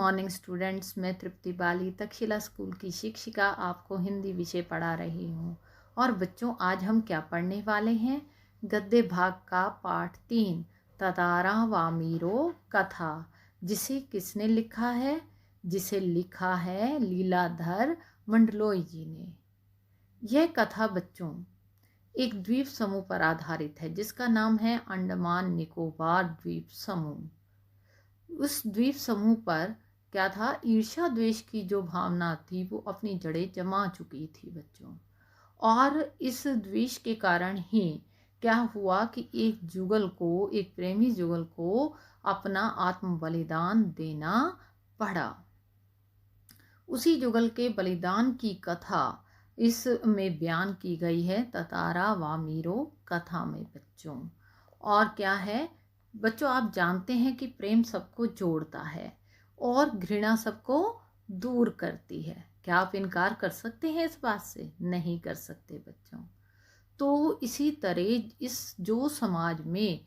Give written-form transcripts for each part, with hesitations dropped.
Morning students, मैं तृप्ति बाली Takshashila school की शिक्षिका आपको हिंदी विषय पढ़ा रही हूँ। और बच्चों, आज हम क्या पढ़ने वाले हैं? गद्य भाग का पाठ 3, ततारा वामीरो कथा। जिसे किसने लिखा है? जिसे लिखा है लीलाधर मंडलोई जी ने। यह कथा बच्चों एक द्वीप समूह पर आधारित है जिसका नाम है अंडमान निकोबार द्वीप समूह। उस द्वीप समूह पर क्या था? ईर्ष्या द्वेष की जो भावना थी वो अपनी जड़ें जमा चुकी थी बच्चों। और इस द्वेष के कारण ही क्या हुआ कि एक प्रेमी जुगल को अपना आत्म बलिदान देना पड़ा। उसी जुगल के बलिदान की कथा इसमें बयान की गई है ततारा वामीरो कथा में बच्चों। और क्या है बच्चों? आप जानते हैं कि प्रेम सबको जोड़ता है और घृणा सबको दूर करती है। क्या आप इनकार कर सकते हैं इस बात से? नहीं कर सकते बच्चों। तो इसी तरह इस जो समाज में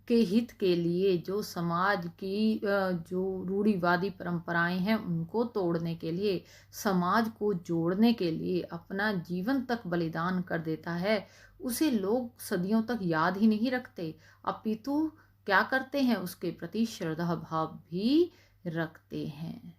के हित के लिए, जो समाज की जो रूढ़िवादी परंपराएं हैं उनको तोड़ने के लिए, समाज को जोड़ने के लिए अपना जीवन तक बलिदान कर देता है, उसे लोग सदियों तक याद ही नहीं रखते, अपितु क्या करते हैं? उसके प्रति श्रद्धा भाव भी रखते हैं।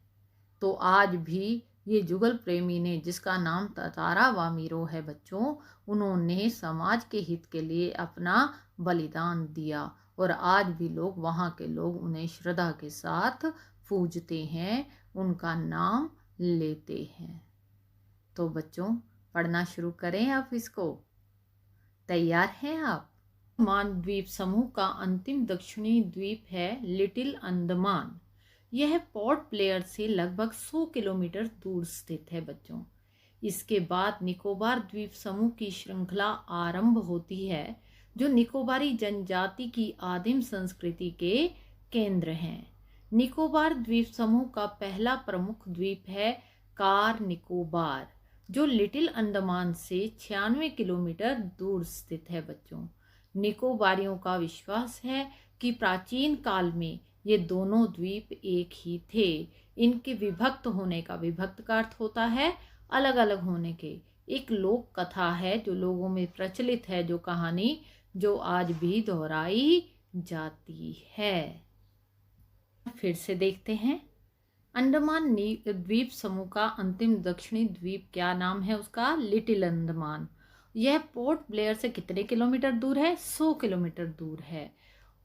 तो आज भी ये जुगल प्रेमी ने, जिसका नाम ततारा वामीरो है बच्चों, उन्होंने समाज के हित के लिए अपना बलिदान दिया। और आज भी वहाँ के लोग उन्हें श्रद्धा के साथ पूजते हैं, उनका नाम लेते हैं। तो बच्चों, पढ़ना शुरू करें अब इसको। तैयार हैं आप? अंडमान द्वीप समूह का अंतिम दक्षिणी द्वीप है लिटिल अंडमान। यह पोर्ट ब्लेयर से लगभग 100 किलोमीटर दूर स्थित है बच्चों। इसके बाद निकोबार द्वीप समूह की श्रृंखला आरंभ होती है, जो निकोबारी जनजाति की आदिम संस्कृति के केंद्र हैं। निकोबार द्वीप समूह का पहला प्रमुख द्वीप है कार निकोबार, जो लिटिल अंडमान से 96 किलोमीटर दूर स्थित है बच्चों। निकोबारियों का विश्वास है कि प्राचीन काल में ये दोनों द्वीप एक ही थे। इनके विभक्त होने का, विभक्त का अर्थ होता है अलग अलग होने के, एक लोक कथा है जो लोगों में प्रचलित है, जो कहानी जो आज भी दोहराई जाती है। फिर से देखते हैं। अंडमान द्वीप समूह का अंतिम दक्षिणी द्वीप क्या नाम है उसका? लिटिल अंडमान। यह पोर्ट ब्लेयर से कितने किलोमीटर दूर है? 100 किलोमीटर दूर है।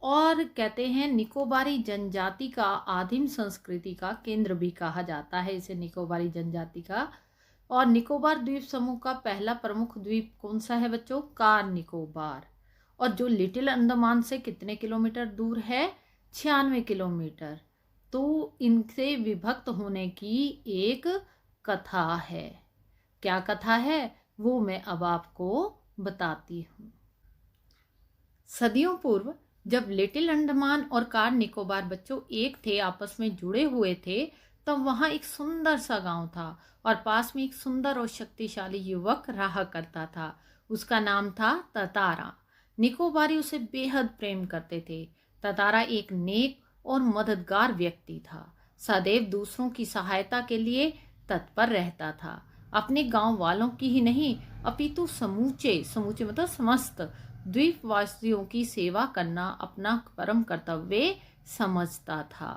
और कहते हैं निकोबारी जनजाति का आदिम संस्कृति का केंद्र भी कहा जाता है इसे, निकोबारी जनजाति का। और निकोबार द्वीप समूह का पहला प्रमुख द्वीप कौन सा है बच्चों? कार निकोबार। और जो लिटिल अंडमान से कितने किलोमीटर दूर है? 96 किलोमीटर। तो इनसे विभक्त होने की एक कथा है। क्या कथा है वो मैं अब आपको बताती हूँ। सदियों पूर्व जब लिटिल अंडमान और कार निकोबार बच्चों एक थे, आपस में जुड़े हुए थे, तब वहाँ एक सुंदर सा गांव था और पास में एक सुंदर और शक्तिशाली युवक रहा करता था। उसका नाम था ततारा। निकोबारी उसे बेहद प्रेम करते थे। ततारा एक नेक और मददगार व्यक्ति था, सदैव दूसरों की सहायता के लिए तत्पर रहता था। अपने गांव वालों की ही नहीं, अपितु समूचे समूचे मतलब समस्त द्वीपवासियों की सेवा करना अपना परम कर्तव्य समझता था।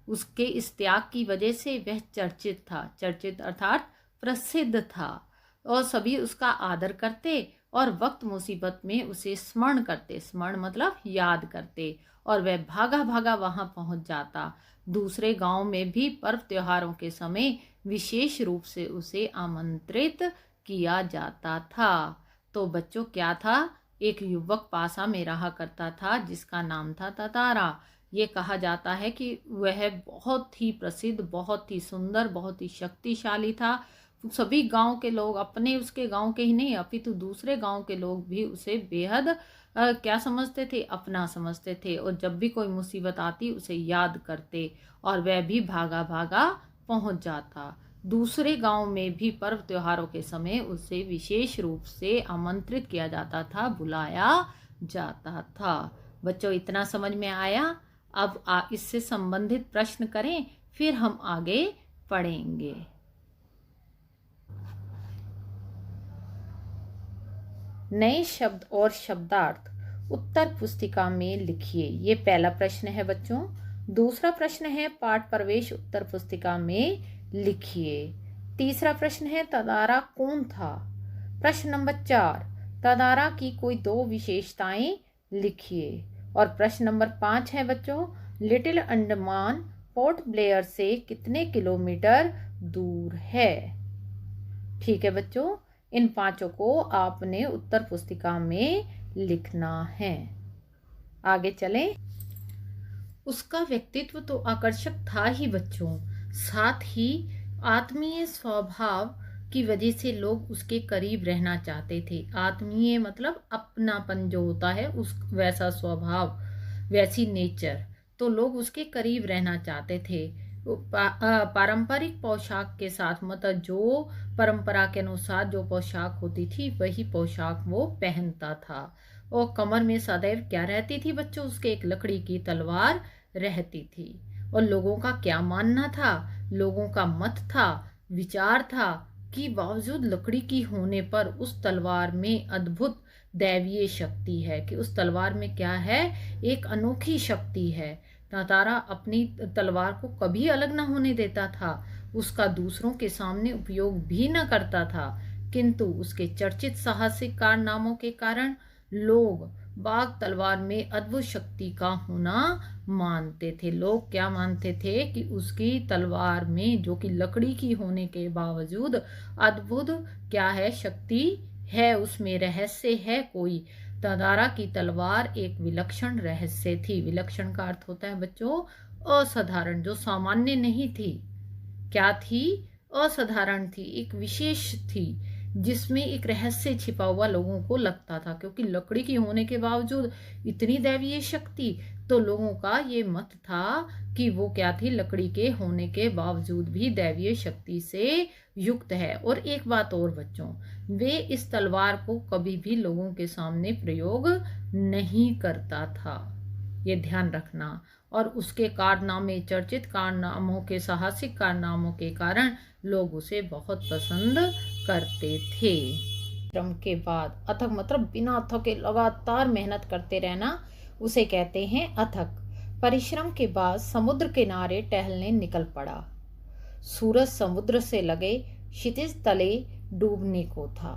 उसके इस त्याग की वजह से वह चर्चित था, चर्चित अर्थात प्रसिद्ध था, और सभी उसका आदर करते और वक्त मुसीबत में उसे स्मरण करते, स्मरण मतलब याद करते, और वह भागा भागा वहां पहुंच जाता। दूसरे गांव में भी पर्व त्योहारों के समय विशेष रूप से उसे आमंत्रित किया जाता था। तो बच्चों क्या था? एक युवक पासा में रहा करता था जिसका नाम था ततारा। ये कहा जाता है कि वह बहुत ही प्रसिद्ध, बहुत ही सुंदर, बहुत ही शक्तिशाली था। सभी गांव के लोग, अपने उसके गांव के ही नहीं अपितु दूसरे गांव के लोग भी उसे बेहद क्या समझते थे? अपना समझते थे। और जब भी कोई मुसीबत आती उसे याद करते और वह भी भागा भागा पहुंच जाता। दूसरे गांव में भी पर्व त्योहारों के समय उसे विशेष रूप से आमंत्रित किया जाता था, बुलाया जाता था। बच्चों, इतना समझ में आया? अब इससे संबंधित प्रश्न करें, फिर हम आगे पढ़ेंगे। नए शब्द और शब्दार्थ उत्तर पुस्तिका में लिखिए। ये पहला प्रश्न है बच्चों। दूसरा प्रश्न है पाठ प्रवेश उत्तर पुस्तिका में लिखिए। तीसरा प्रश्न है तदारा कौन था। प्रश्न नंबर 4, तदारा की कोई 2 विशेषताएं लिखिए। और प्रश्न नंबर 5 है बच्चों, लिटिल अंडमान पोर्ट ब्लेयर से कितने किलोमीटर दूर है। ठीक है बच्चों, इन 5 को आपने उत्तर पुस्तिका में लिखना है। आगे चलें। उसका व्यक्तित्व तो आकर्षक था ही बच्चों, साथ ही आत्मीय स्वभाव की वजह से लोग उसके करीब रहना चाहते थे। आत्मीय मतलब अपनापन जो होता है, उस वैसा स्वभाव, वैसी नेचर, तो लोग उसके करीब रहना चाहते थे। पारंपरिक पोशाक के साथ, मतलब जो परंपरा के अनुसार जो पोशाक होती थी वही पोशाक वो पहनता था। और कमर में सदैव क्या रहती थी बच्चों, उसके एक लकड़ी की तलवार रहती थी। और लोगों का क्या मानना था, लोगों का मत था, विचार था कि बावजूद लकड़ी की होने पर उस तलवार में अद्भुत दैवीय शक्ति है, कि उस तलवार में क्या है, एक अनोखी शक्ति है। तातारा अपनी तलवार को कभी अलग न होने देता था, उसका दूसरों के सामने उपयोग भी न करता था, किंतु उसके चर्चित साहसिक कारनामों के कारण लोग बाघ तलवार में अद्भुत शक्ति का होना मानते थे। लोग क्या मानते थे कि उसकी तलवार में, जो कि लकड़ी की होने के बावजूद अद्भुत क्या है, शक्ति है, उसमें रहस्य है कोई। तदारा की तलवार एक विलक्षण रहस्य थी। विलक्षण का अर्थ होता है बच्चों असाधारण, जो सामान्य नहीं थी। क्या थी, असाधारण थी, एक विशेष थी, जिसमें एक रहस्य छिपा हुआ लोगों को लगता था। क्योंकि लकड़ी की होने के बावजूद इतनी दैवीय शक्ति, तो लोगों का ये मत था कि वो क्या थी, लकड़ी के होने के बावजूद भी दैवीय शक्ति से युक्त है। और एक बात और बच्चों, वे इस तलवार को कभी भी लोगों के सामने प्रयोग नहीं करता था, ये ध्यान रखना। और उसके कारनामे, चर्चित कारनामों के, साहसिक कारनामों के कारण लोग उसे बहुत पसंद करते थे। परिश्रम के बाद, अथक मतलब बिना थके लगातार मेहनत करते रहना, उसे कहते हैं अथक। परिश्रम के बाद समुद्र किनारे टहलने निकल पड़ा। सूरज समुद्र से लगे क्षितिज तले डूबने को था।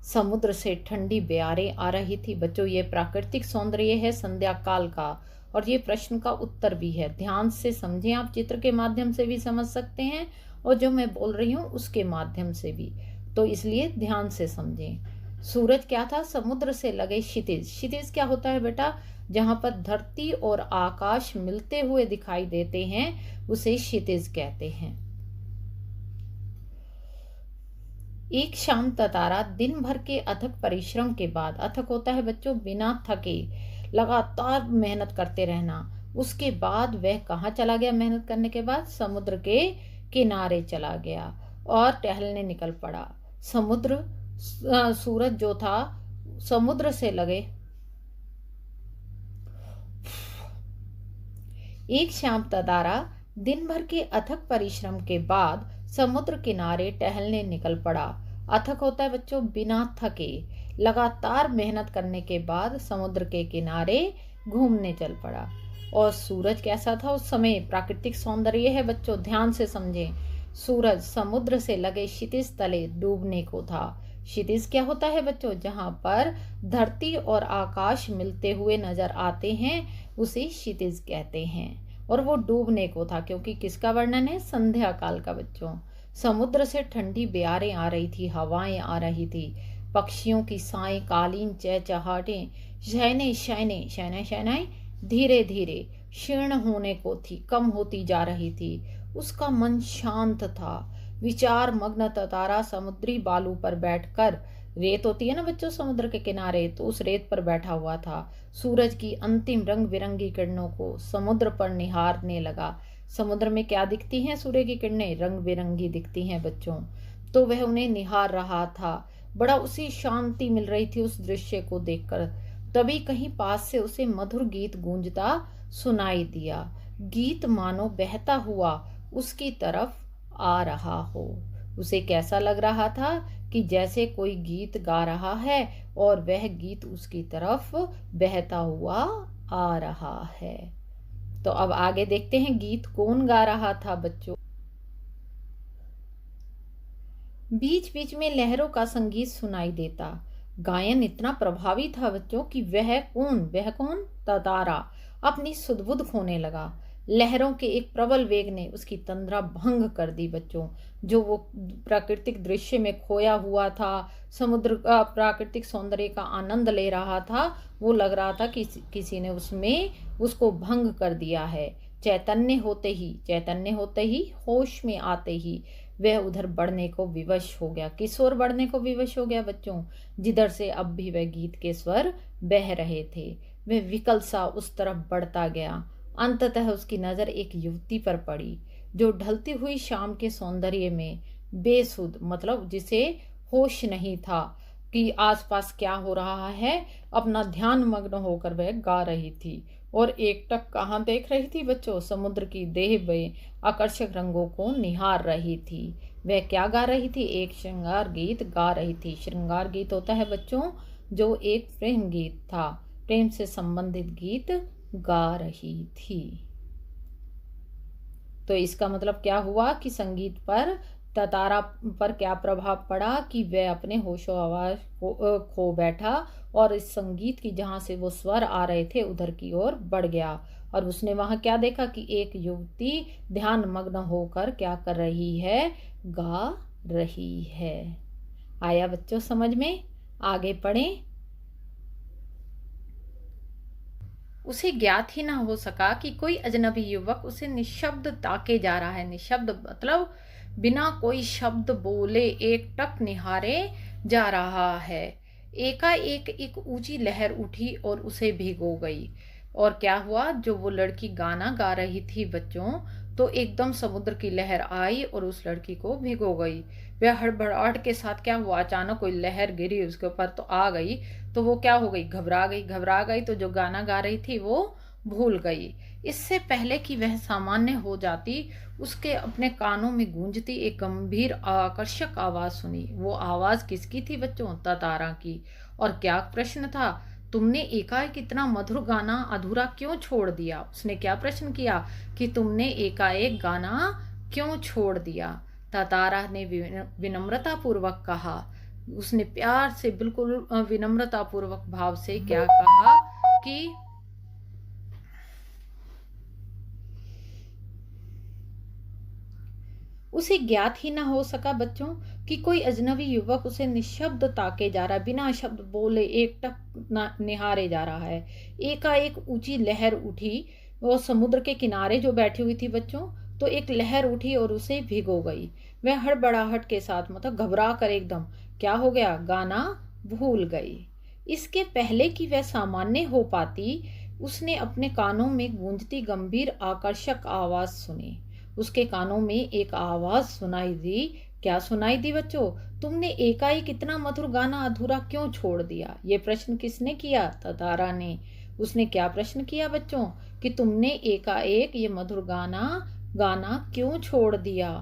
समुद्र से ठंडी बयारें आ रही थी। बच्चों, ये प्राकृतिक सौंदर्य है संध्या काल का, और ये प्रश्न का उत्तर भी है। ध्यान से समझें, आप चित्र के माध्यम से भी समझ सकते हैं और जो मैं बोल रही हूँ उसके माध्यम से भी, तो इसलिए ध्यान से समझें। सूरज क्या था, समुद्र से लगे क्षितिज। क्षितिज क्या होता है बेटा, जहां पर धरती और आकाश मिलते हुए दिखाई देते हैं, उसे क्षितिज कहते हैं। एक शाम तारा दिन भर के अथक परिश्रम के बाद, अथक होता है बच्चों बिना थके, लगातार मेहनत करते रहना, उसके बाद वह कहाँ चला गया। मेहनत करने के बाद समुद्र के किनारे चला गया और टहलने निकल पड़ा। सूरज जो था समुद्र से लगे। एक शाम तारा दिन भर के अथक परिश्रम के बाद समुद्र किनारे टहलने निकल पड़ा। अथक होता है बच्चों बिना थके, लगातार मेहनत करने के बाद समुद्र के किनारे घूमने चल पड़ा। और सूरज कैसा था उस समय, प्राकृतिक सौंदर्य है बच्चों, ध्यान से समझें। सूरज समुद्र से लगे क्षितिज तले डूबने को था। क्षितिज क्या होता है बच्चों, जहां पर धरती और आकाश मिलते हुए नजर आते हैं, उसे क्षितिज कहते हैं। और वो डूबने को था, क्योंकि किसका वर्णन है, संध्या काल का बच्चों। समुद्र से ठंडी बयारें आ रही थी, हवाएं आ रही थी, पक्षियों की सायंकालीन चहचहाहटें शहनाई शहनाई शहनाई शहनाई धीरे धीरे क्षीण होने को थी, कम होती जा रही थी। उसका मन शांत था। विचार मग्न तारा समुद्री बालू पर बैठकर, रेत होती है ना बच्चों समुद्र के किनारे, तो उस रेत पर बैठा हुआ था। सूरज की अंतिम रंग बिरंगी किरणों को समुद्र पर निहारने लगा। समुद्र में क्या दिखती हैं, सूर्य की किरणें रंग बिरंगी दिखती हैं बच्चों, तो वह उन्हें निहार रहा था। बड़ा उसे शांति मिल रही थी उस दृश्य को देखकर। तभी कहीं पास से उसे मधुर गीत गूंजता सुनाई दिया। गीत मानो बहता हुआ उसकी तरफ आ रहा हो। उसे कैसा लग रहा था कि जैसे कोई गीत गा रहा है और वह गीत उसकी तरफ बहता हुआ आ रहा है। तो अब आगे देखते हैं गीत कौन गा रहा था बच्चों। बीच बीच में लहरों का संगीत सुनाई देता। गायन इतना प्रभावी था बच्चों कि वह कौन तारा अपनी सुध-बुध खोने लगा। लहरों के एक प्रबल वेग ने उसकी तंद्रा भंग कर दी बच्चों। जो वो प्राकृतिक दृश्य में खोया हुआ था, समुद्र का प्राकृतिक सौंदर्य का आनंद ले रहा था, वो लग रहा था कि किसी ने उसमें उसको भंग कर दिया है। चैतन्य होते ही होश में आते ही वह उधर बढ़ने को विवश हो गया। किस ओर बढ़ने को विवश हो गया बच्चों? जिधर से अब भी वह गीत के स्वर बह रहे थे। वह विकल सा उस तरफ बढ़ता गया। अंततः उसकी नजर एक युवती पर पड़ी जो ढलती हुई शाम के सौंदर्य में बेसुध, मतलब जिसे होश नहीं था कि आसपास क्या हो रहा है, अपना ध्यान मग्न होकर वह गा रही थी। और एकटक कहाँ देख रही थी बच्चों? समुद्र की देह में आकर्षक रंगों को निहार रही थी। वह क्या गा रही थी? एक श्रृंगार गीत गा रही थी। श्रृंगार गीत होता है बच्चों जो एक प्रेम गीत था, प्रेम से संबंधित गीत गा रही थी। तो इसका मतलब क्या हुआ कि संगीत पर तारा पर क्या प्रभाव पड़ा कि वह अपने होशो आवाज को खो बैठा और इस संगीत की जहां से वो स्वर आ रहे थे उधर की ओर बढ़ गया। और उसने वहां क्या देखा कि एक युवती ध्यान मग्न होकर क्या कर रही है? गा रही है। आया बच्चों समझ में? आगे पढ़ें। उसे ज्ञात ही ना हो सका कि कोई अजनबी युवक उसे निशब्द ताके जा रहा है। निशब्द मतलब बिना कोई शब्द बोले एकटक निहारे जा रहा है। एकाएक एक ऊंची लहर उठी और उसे भिगो गई। और क्या हुआ? जो वो लड़की गाना गा रही थी बच्चों, तो एकदम समुद्र की लहर आई और उस लड़की को भिगो गई। वह हड़बड़ाहट के साथ क्या हुआ? अचानक कोई लहर गिरी उसके ऊपर तो आ गई, तो वो क्या हो गई? घबरा गई। तो जो गाना गा रही थी वो भूल गई। इससे पहले कि वह सामान्य हो जाती, उसके अपने कानों में गूंजती एक गंभीर आकर्षक आवाज सुनी। वो आवाज किसकी थी बच्चों? तारा की। और क्या प्रश्न था? तुमने एकाएक इतना मधुर गाना अधूरा क्यों छोड़ दिया? उसने क्या प्रश्न किया कि तुमने एकाएक गाना क्यों छोड़ दिया? तारा ने विनम्रता पूर्वक कहा। उसने प्यार से, बिल्कुल विनम्रता पूर्वक भाव से क्या कहा कि उसे ज्ञात ही ना हो सका बच्चों कि कोई अजनबी युवक उसे निशब्द ताके जा रहा है, बिना शब्द बोले एकटक निहारे जा रहा है। एकाएक ऊंची लहर उठी। वो समुद्र के किनारे जो बैठी हुई थी बच्चों, तो एक लहर उठी और उसे भिगो गई। वह हड़बड़ाहट के साथ, मतलब घबरा कर एकदम क्या हो गया? गाना भूल गई। इसके पहले कि वह सामान्य हो पाती, उसने अपने कानों में गूंजती गंभीर आकर्षक आवाज सुनी। उसके कानों में एक आवाज सुनाई दी। क्या सुनाई दी बच्चों? तुमने एकाएक इतना मधुर गाना अधूरा क्यों छोड़ दिया? ये प्रश्न किसने किया? तारा ने। उसने क्या प्रश्न किया बच्चों कि तुमने एकाएक ये मधुर गाना गाना क्यों छोड़ दिया?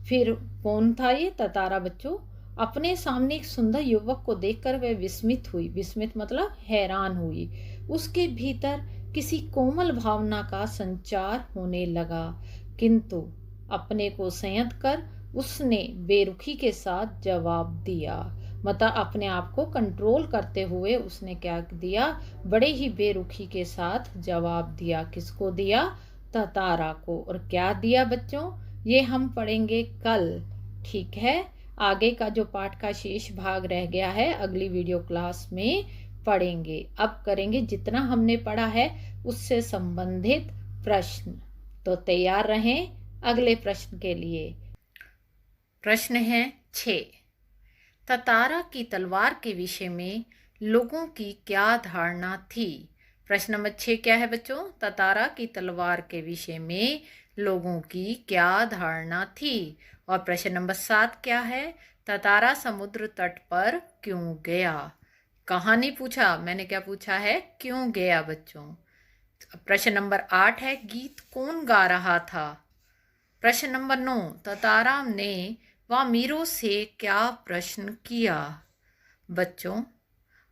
फिर कौन था ये तारा बच्चों? अपने सामने एक सुंदर युवक को देखकर वह विस्मित हुई। विस्मित मतलब हैरान हुई। उसके भीतर किसी कोमल भावना का संचार होने लगा, किंतु अपने को संयत कर उसने बेरुखी के साथ जवाब दिया। मतलब अपने आप को कंट्रोल करते हुए उसने क्या दिया? बड़े ही बेरुखी के साथ जवाब दिया। किसको दिया? तारा को। और क्या दिया बच्चों? ये हम पढ़ेंगे कल, ठीक है? आगे का जो पाठ का शेष भाग रह गया है अगली वीडियो क्लास में पढ़ेंगे। अब करेंगे जितना हमने पढ़ा है उससे संबंधित प्रश्न। तो तैयार रहें अगले प्रश्न के लिए। प्रश्न है 6। तारा की तलवार के विषय में लोगों की क्या धारणा थी? प्रश्न नंबर 6 क्या है बच्चों? तारा की तलवार के विषय में लोगों की क्या धारणा थी? और प्रश्न नंबर 7 क्या है? तारा समुद्र तट पर क्यों गया? कहाँ नहीं पूछा, मैंने क्या पूछा है? क्यों गया बच्चों? प्रश्न नंबर 8 है, गीत कौन गा रहा था? प्रश्न नंबर 9, ताताराम ने वामीरो से क्या प्रश्न किया। बच्चों,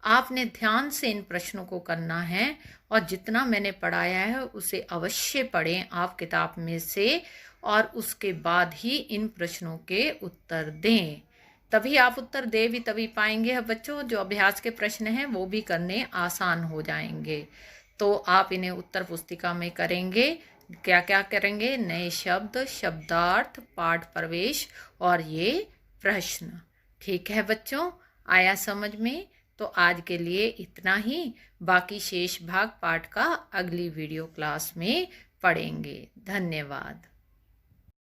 आपने ध्यान से इन प्रश्नों को करना है और जितना मैंने पढ़ाया है उसे अवश्य पढ़ें आप किताब में से, और उसके बाद ही इन प्रश्नों के उत्तर दें। तभी आप उत्तर दे भी तभी पाएंगे बच्चों, जो अभ्यास के प्रश्न हैं वो भी करने आसान हो जाएंगे। तो आप इन्हें उत्तर पुस्तिका में करेंगे। क्या क्या करेंगे? नए शब्द, शब्दार्थ, पाठ प्रवेश और ये प्रश्न। ठीक है बच्चों, आया समझ में? तो आज के लिए इतना ही। बाकी शेष भाग पाठ का अगली वीडियो क्लास में पढ़ेंगे। धन्यवाद।